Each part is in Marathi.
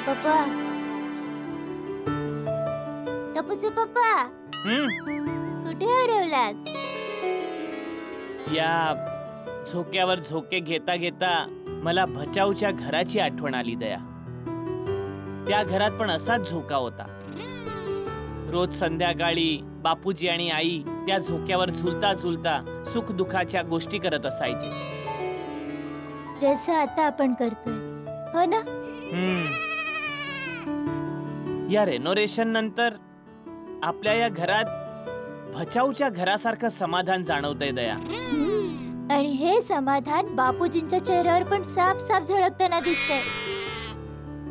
पप्पा, टपूचे पप्पा, कुठे हरवलात? या झोक्यावर झोके घेता घेता मला भचाऊच्या घराची आठवण आली दया. त्या घरात पण असाच झोका होता. रोज संध्याकाळी बापूजी आणि आई त्या झोक्यावर झुलता झुलता सुख दुःखाच्या गोष्टी करत असायचे. जसं आता आपण करतोय, हो ना? या रेनोव्हेशन नंतर आपल्या या घरात भचाऊच्या घरासारखं समाधान जाणवतंय दया. आणि हे समाधान बापूजींच्या चेहऱ्यावर पण साफ साफ झळकताना दिसतंय.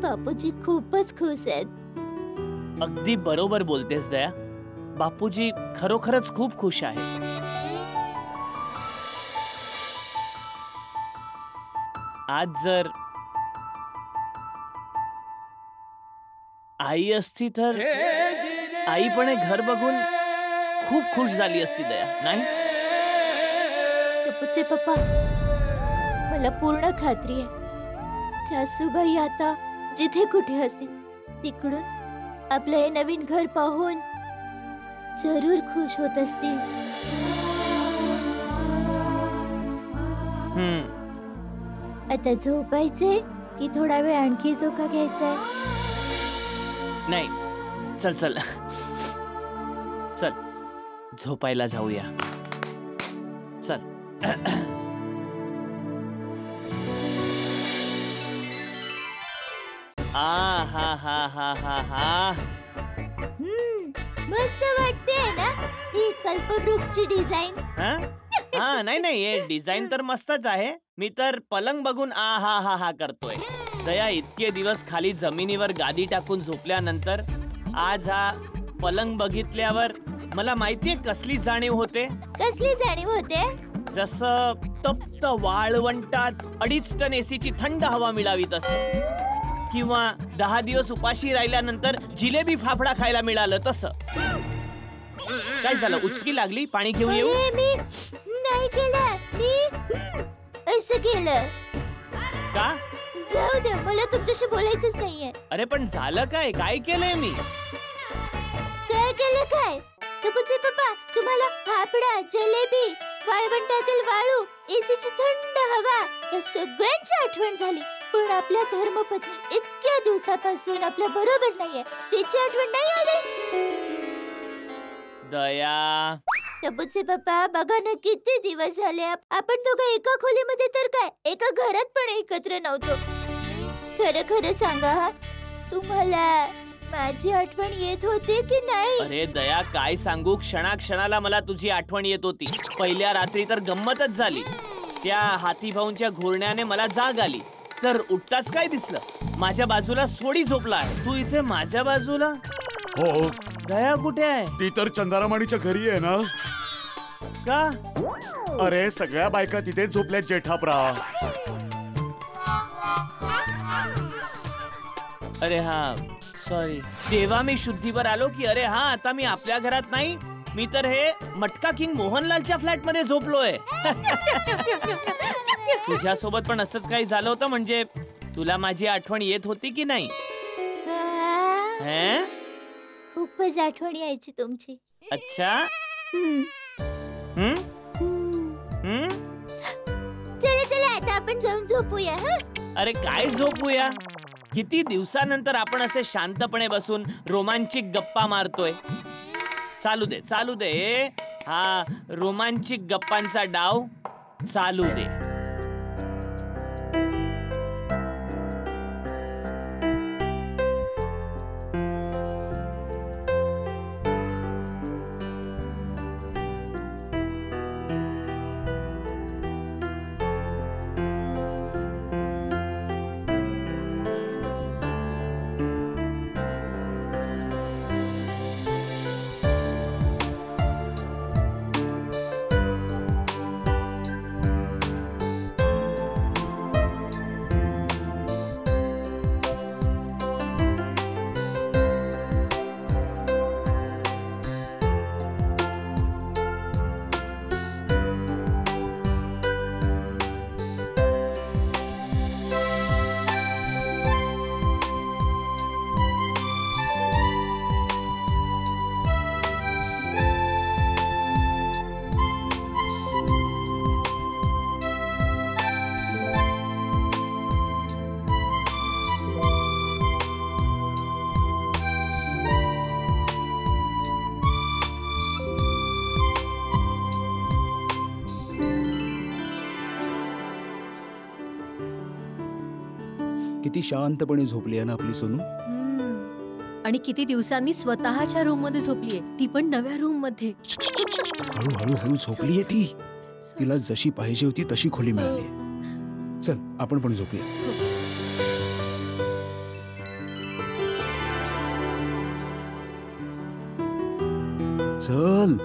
बापूजी खूपच खुश आहेत. अगदी बरोबर बोलतेस दया. बापूजी खरोखरच खूप खुश आहेत. आज जर आई असती तर आई पण हे घर बघून खूप खुश झाली असती दया, नाही? टपूचे पप्पा, मला पूर्ण खात्री आहे सासूबाई आता जिथे कुठे असतील तिकडून आपलं हे नवीन घर पाहून जरूर खुश होत असतील. आता झोपायचे की थोडा वेळ आणखी झोका घ्यायचाय? नाही, चल चल चल झोपायला जाऊया. चल. हा हा हा हा हा हा. मस्त वाटते ना ही कल्पवृक्षची डिझाईन? हा नाही नाही, हे डिझाईन तर मस्तच आहे. मी तर पलंग बघून आ हा हा हा करतोय. दया, इतके दिवस खाली जमिनीवर गादी टाकून झोपल्यानंतर आज हा पलंग बघितल्यावर मला माहितीये कसली जाणीव होते. कसली जाणीव होते? जसं तप्त वाळवंटात 2.5 टन एसीची थंड हवा मिळावी तसं, किंवा 10 दिवस उपाशी राहिल्यानंतर जिलेबी फाफडा खायला मिळालं तसं. काय झालं, उचकी लागली? पाणी घेऊन येऊ? मी नाही केलं, मी असं केलं. का? जाऊ दे, मला तुमच्याशी बोलायचंच नाहीये. अरे पण झालं काय? काय केलंय मी? काय केलं काय? टपूचे पप्पा, तुम्हाला फाफडा, जलेबी, वाळवंटातील वाळू, एसीची थंड हवा या सगळ्यांची आठवण झाली. पण आपल्या धर्मपत्नी इतक्या दिवसापासून आपल्या बरोबर नाहीये, तिची आठवण नाही आली. दया. टपूचे पप्पा, बघा ना किती दिवस झाले आपण दोघं एका खोलीमध्ये तर काय एका घरात पण एकत्र नव्हतो. खरं खरं सांगा, हा तुम्हाला माझी आठवण येत होती की नाही? अरे दया, काय सांगू, क्षणाक्षणाला मला तुझी आठवण येत होती. पहिल्या रात्री तर गंमतच झाली. त्या हातीभाऊंच्या घोरण्याने मला जाग आली तर उठताच काय दिसलं, माझ्या बाजूला सोडी झोपला आहे. तू इथे माझ्या बाजूला? हो. दया कुठे आहे? ती तर चंदारामाणीच्या घरी आहे ना. का? अरे सगळ्या बायका तिथे झोपल्यात जेठापरा. अरे हा, सॉरी. तेव्हा मी शुद्धीवर आलो की अरे हा, आता मी आपल्या घरात नाही, मी तर हे मटका किंग मोहनलालच्या फ्लॅट मध्ये झोपलोय. तुझ्यासोबत पण असंच काही झालं होतं? म्हणजे तुला माझी आठवण येत होती की नाही? खूपच आठवण यायची तुमची. अच्छा. चला चला, आता आपण जाऊन झोपूया. अरे काय झोपूया? किती दिवसानंतर आपण असे शांतपणे बसून रोमांचिक गप्पा मारतोय. चालू दे चालू दे, हा रोमांचिक गप्पांचा डाव चालू दे. किती शांतपणे झोपली आहे ना आपली सोनू. आणि किती दिवसांनी स्वतःच्या रूम मध्ये झोपलीये, ती पण नव्या रूम मध्ये. हळूहळू हळू झोपलीये ती. तिला जशी पाहिजे होती तशी खोली मिळाली. चल आपण पण झोपूया. चल.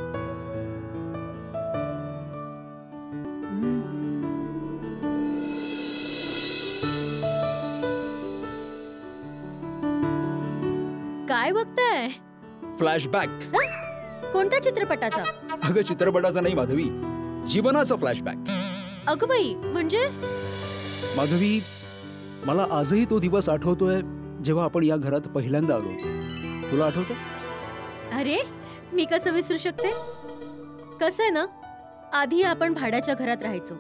काय बघताय? फ्लॅशबॅक. कोणत्या चित्रपटाचा? अगं चित्रपटाचा नाही माधवी, जीवनाचा फ्लॅशबॅक. अगं बाई, म्हणजे? माधवी, मला आजही तो दिवस आठवतोय जेव्हा आपण या घरात पहिल्यांदा आलो होतो. तुला आठवतं? अरे, मी कसं विसरू शकते? कसं आहे ना, आधी आपण भाड्याच्या घरात राहायचो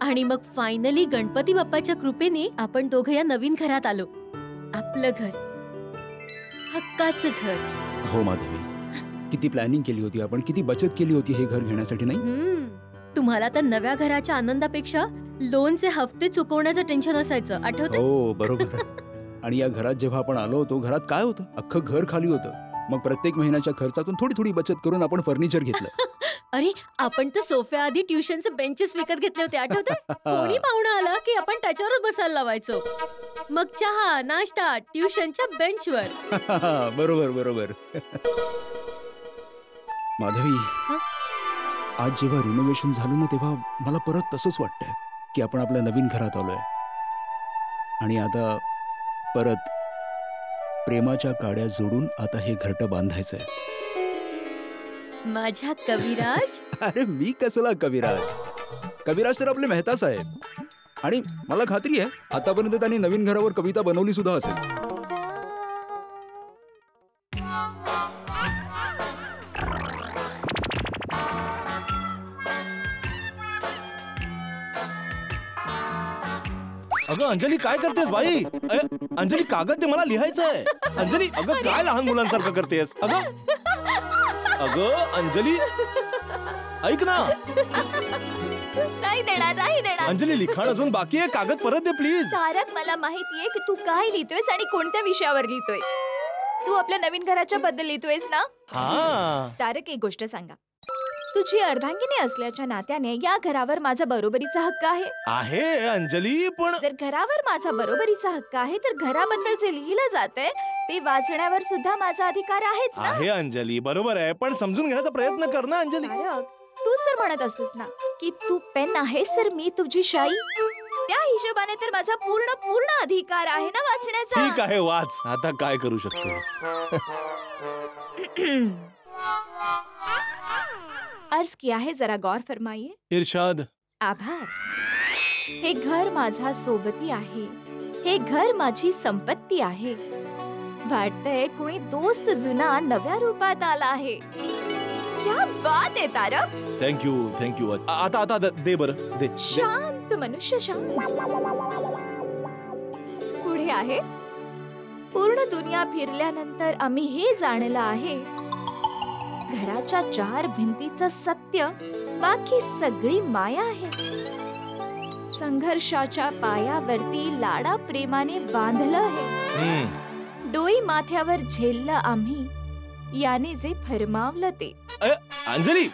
आणि मग फायनली गणपती बाप्पाच्या कृपेने आपण दोघं या नवीन घरात आलो. आपलं घर, हक्काचं घर. हो माधवी, किती प्लॅनिंग केली होती आपण, किती बचत केली होती हे घर घेण्यासाठी, नाही? तुम्हाला तर नव्या घराच्या आनंदापेक्षा लोनचे हफ्ते चुकवण्याचं टेन्शन असायचं, आठवतं? हो बरोबर. आणि या घरात जेव्हा आपण आलो होतो, घरात काय होतं? अख्खं घर खाली होतं. मग प्रत्येक महिन्याच्या खर्चातून थोडी थोडी बचत करून आपण फर्निचर घेतलं. अरे, आपण तर सोफ्या आधी ट्युशनचे बेंचेस विकत घेतले होते, आठवते? कोणी पाहुणा आला की आपण त्याच्यावरच बसायला लावायचो. मग चहा नाश्ता ट्युशनच्या बेंचवर. बरोबर बरोबर. माधवी, आज जेव्हा रिनोव्हेशन झालं ना, तेव्हा मला परत तसंच वाटतंय की आपण आपल्या नवीन घरात आलोय आणि आता परत प्रेमाच्या काड्या जोडून आता हे घरटं बांधायचंय. माझ्या कविराज. अरे मी कसला कविराज? कविराज तर आपले मेहता साहेब. आणि मला खात्री आहे आतापर्यंत त्यांनी नवीन घरावर कविता बनवली सुद्धा असेल. अगं अंजली, काय करतेस बाई? अंजली, कागद दे, मला लिहायचंय. अंजली, अगं काय लहान मुलांसारखं करतेस? अगं अंजली, ऐक ना. नाही देणार, नाही देणार. अंजली, लिखाण अजून बाकी आहे, कागद परत दे प्लीज. तारक, मला माहितीये की तू काय लिहितोयस आणि कोणत्या विषयावर लिहितोयस. तू आपल्या नवीन घराच्या बद्दल लिहितोयस ना? हा. तारक, एक गोष्ट सांगा. तुझी अर्धांगिनी असल्याच्या नात्याने या घरावर माझा बरोबरीचा हक्क आहे अंजली, पण जर घरावर माझा बरोबरीचा हक्क आहे तर घराबद्दल जे लिहिलं जातंय ते वाचण्यावर सुद्धा माझा अधिकार आहेच ना? आहे अंजली, बरोबर आहे, पण समजून घेण्याचा प्रयत्न कर ना अंजली. तारक, तूच तर म्हणत असतोस ना की तू पेन आहेस तर मी तुझी शाई. त्या हिशोबाने तर माझा पूर्ण पूर्ण अधिकार आहे ना वाचण्याचा. ठीक आहे, वाच. आता काय करू शकतो? अर्ज किया है, जरा गौर फरमाइए. इरशाद. आभार. हे घर माझा सोबती आहे. हे घर माझी संपत्ती आहे. वाटतंय कुणी दोस्त जुना नव्या रूपात आला आहे. क्या बात आहे तारक. Thank you thank you. आता दे बरं, दे. शांत मनुष्य, शांत. पुढे आहे, पूर्ण दुनिया फिरल्यानंतर आम्ही हे जाणलं आहे, घराच्या चार भिंतीचं सत्य, बाकी सगळी माया आहे. संघर्षाच्या पायावरती लाडा प्रेमाने बांधलं आहे. डोई माथ्यावर झेललं आम्ही, याने जे फरमावलं ते. अंजली,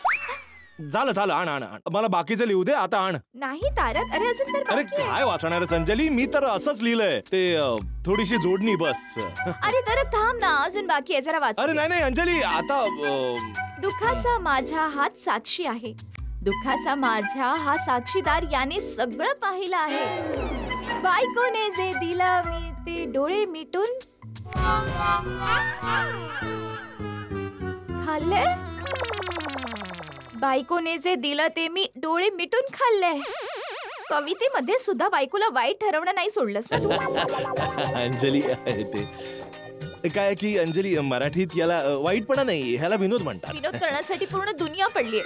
झालं आण. मला बाकीचं लिहू दे, आता आण. नाही तारक, अरे अजून तर अरे बाकी आहे. काय वाचणार आहेस अंजली? मी तर असंच लिहिलंय ते, थोडीशी जोडणी बस. अरे तारक थांब ना, अजून बाकी आहे, जरा वाच. अरे नाही अंजली, आता दुःखाचा माझा हात साक्षी आहे. दुःखाचा माझा हा साक्षीदार, याने सगळं पाहिलं आहे. बायकोने जे दिलं मी ते डोळे मिटून खाल्ले. बायकोने जे दिलं ते मी डोळे मिटून खाल्ले. कवितेमध्ये सुद्धा बायकोला वाईट ठरवणं नाही सोडलंस ना तू. अंजली, ते काय की अंजली, मराठीत याला वाईटपणा नाही, ह्याला विनोद म्हणतात. विनोद करण्यासाठी पूर्ण दुनिया पडलीये,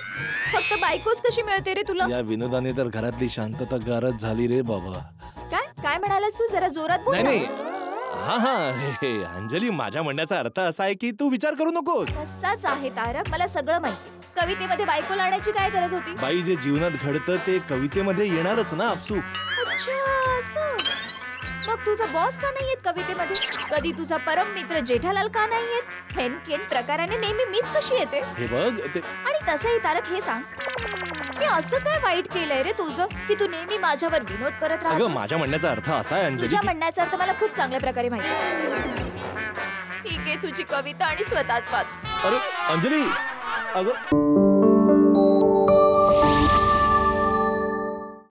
फक्त बायकोच कशी मिळते रे तुला? या विनोदाने तर घरातली शांतता गारच झाली रे बाबा. काय म्हणालास तू? जरा जोरात बोल. नाही हा अंजली, माझ्या म्हणण्याचा अर्थ असा आहे की तू विचार करू नकोस. तसाच आहे तारक, मला सगळं माहिती. कवितेमध्ये बायको लावण्याची काय गरज होती? बाई, जे जीवनात घडतं ते कवितेमध्ये येणारच ना आपसू. अच्छा, असं. मग तुझा बॉस का नाही येत कवितेमध्ये? कधी तुझा परम मित्र जेठालाल का नाही येत? हेन केन प्रकाराने नेहमी मीच कशी येते? हे बघ ते आणि तसंही तारक हे सांग, मी असं काय वाईट केलंय रे तुझं की तू नेहमी माझ्यावर विनोद करत अगं राहतोस? माझ्या म्हणण्याचा अर्थ असा आहे अंजली तुझ्या की- म्हणण्याचा अर्थ मला खूप चांगल्या प्रकारे माहिती आहे. ठीक आहे, तुझी कविता आणि स्वतःच वाच. अरे अंजली अगं